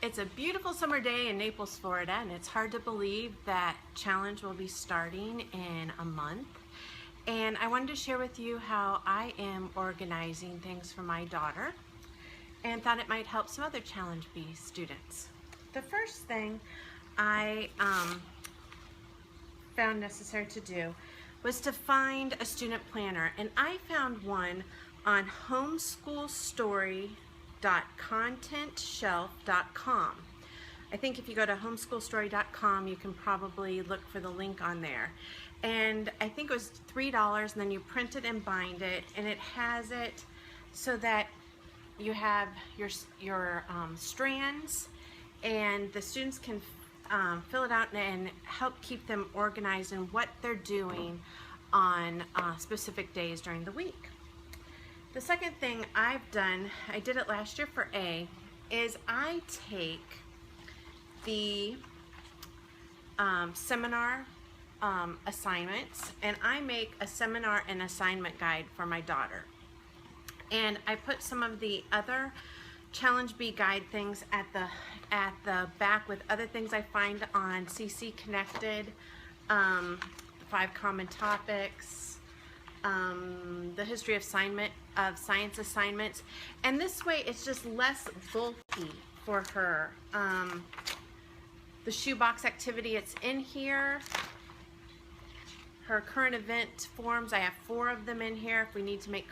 It's a beautiful summer day in Naples, Florida, and it's hard to believe that challenge will be starting in a month. And I wanted to share with you how I am organizing things for my daughter and thought it might help some other Challenge B students. The first thing I found necessary to do was to find a student planner, and I found one on homeschoolstory.contentshelf.com. I think if you go to homeschoolstory.com, you can probably look for the link on there. And I think it was $3, and then you print it and bind it, and it has it so that you have your strands, and the students can fill it out and help keep them organized in what they're doing on specific days during the week. The second thing I've done, I did it last year for A, is I take the seminar assignments and I make a seminar and assignment guide for my daughter. And I put some of the other Challenge B guide things at the back with other things I find on CC Connected, 5 common topics, the history of science assignments, and this way it's just less bulky for her. The shoebox activity, it's in here. Her current event forms, I have 4 of them in here. If we need to make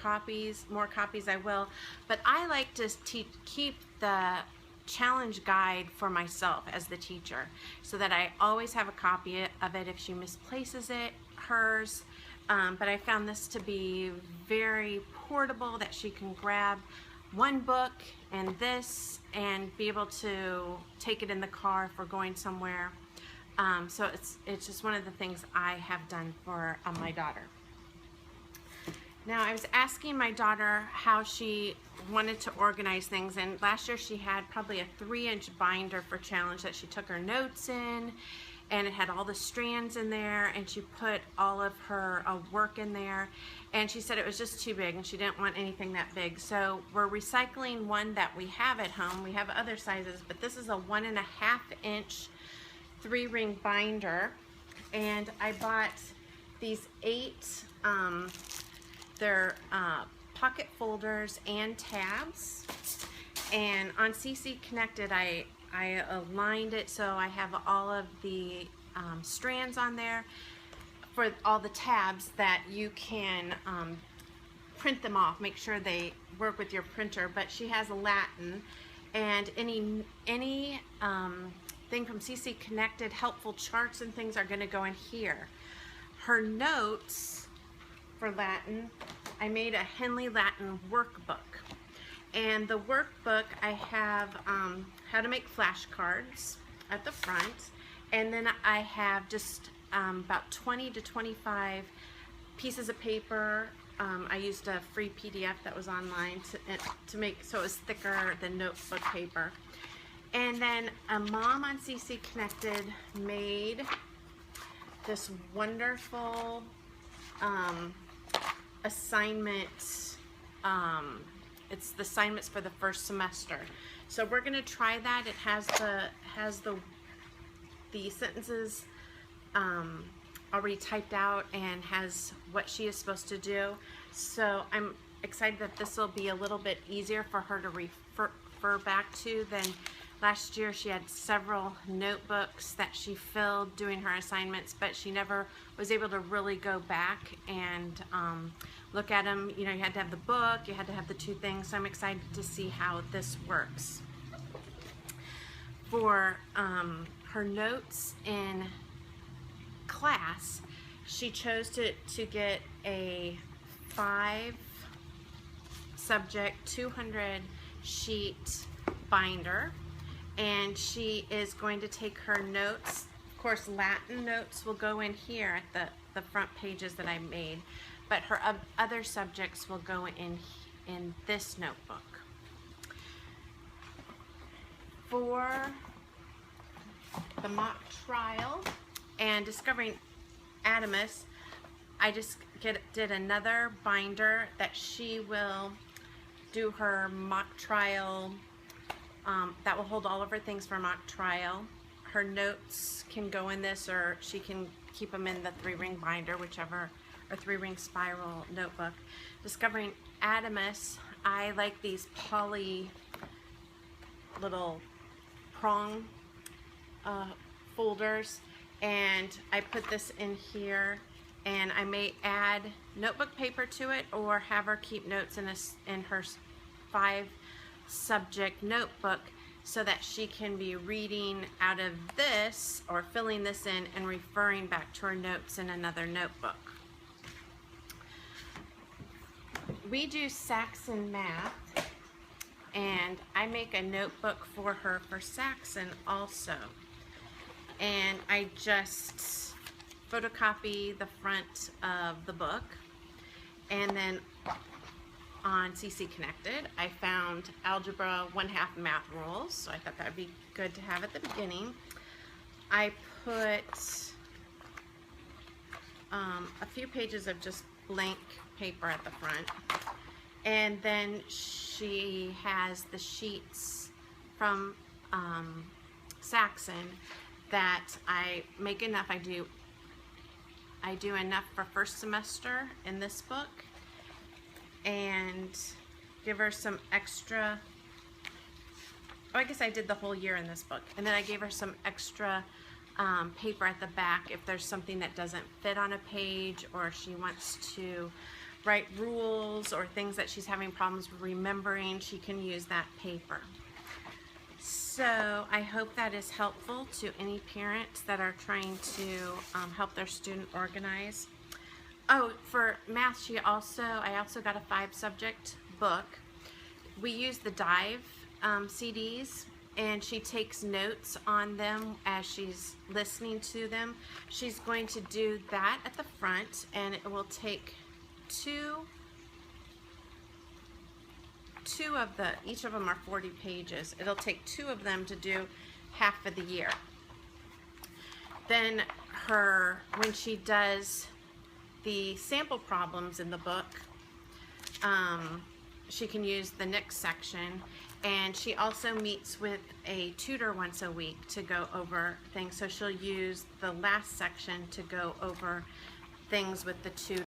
more copies, I will. But I like to keep the challenge guide for myself as the teacher, so that I always have a copy of it if she misplaces it, hers. But I found this to be very portable, that she can grab one book and this and be able to take it in the car if we're going somewhere. So it's just one of the things I have done for my daughter. Now, I was asking my daughter how she wanted to organize things, and last year she had probably a 3-inch binder for challenge that she took her notes in, and it had all the strands in there, and she put all of her work in there, and she said it was just too big and she didn't want anything that big. So we're recycling one that we have at home. We have other sizes, but this is a 1.5-inch 3-ring binder, and I bought these 8 they're pocket folders and tabs, and on CC Connected I aligned it so I have all of the strands on there for all the tabs that you can print them off, make sure they work with your printer. But she has a Latin, and any thing from CC Connected, helpful charts and things are going to go in here. Her notes for Latin, I made a Henley Latin workbook, and the workbook I have how to make flashcards at the front, and then I have just about 20 to 25 pieces of paper. I used a free PDF that was online to make so it was thicker than notebook paper. And then a mom on CC Connected made this wonderful assignment. It's the assignments for the first semester. So we're going to try that. It has the sentences already typed out and has what she is supposed to do. So I'm excited that this will be a little bit easier for her to refer back to than last year. She had several notebooks that she filled doing her assignments, but she never was able to really go back and look at them. You know, you had to have the book, you had to have the 2 things. So I'm excited to see how this works. For her notes in class, she chose to get a 5-subject 200-sheet binder, and she is going to take her notes. Of course, Latin notes will go in here at the front pages that I made, but her other subjects will go in this notebook. For the mock trial and discovering Adamus, I just did another binder that she will do her mock trial that will hold all of her things for mock trial. Her notes can go in this, or she can keep them in the 3-ring binder, whichever, or 3-ring spiral notebook. Discovering Adamus, I like these poly little prong folders, and I put this in here, and I may add notebook paper to it or have her keep notes in her 5 subject notebook, so that she can be reading out of this or filling this in and referring back to her notes in another notebook. We do Saxon math, and I make a notebook for her for Saxon also. And I just photocopy the front of the book, and then on CC Connected, I found Algebra 1/2 math rules, so I thought that would be good to have at the beginning. I put a few pages of just blank paper at the front, and then she has the sheets from Saxon that I make enough. I do enough for first semester in this book, and give her some extra, I guess I did the whole year in this book, and then I gave her some extra paper at the back if there's something that doesn't fit on a page, or if she wants to write rules or things that she's having problems remembering, she can use that paper. So I hope that is helpful to any parents that are trying to help their student organize. Oh, for math, I also got a 5-subject book. We use the Dive CDs, and she takes notes on them as she's listening to them. She's going to do that at the front, and it will take each of them are 40 pages. It'll take 2 of them to do half of the year. Then when she does the sample problems in the book, she can use the next section, and she also meets with a tutor once a week to go over things, so she'll use the last section to go over things with the tutor.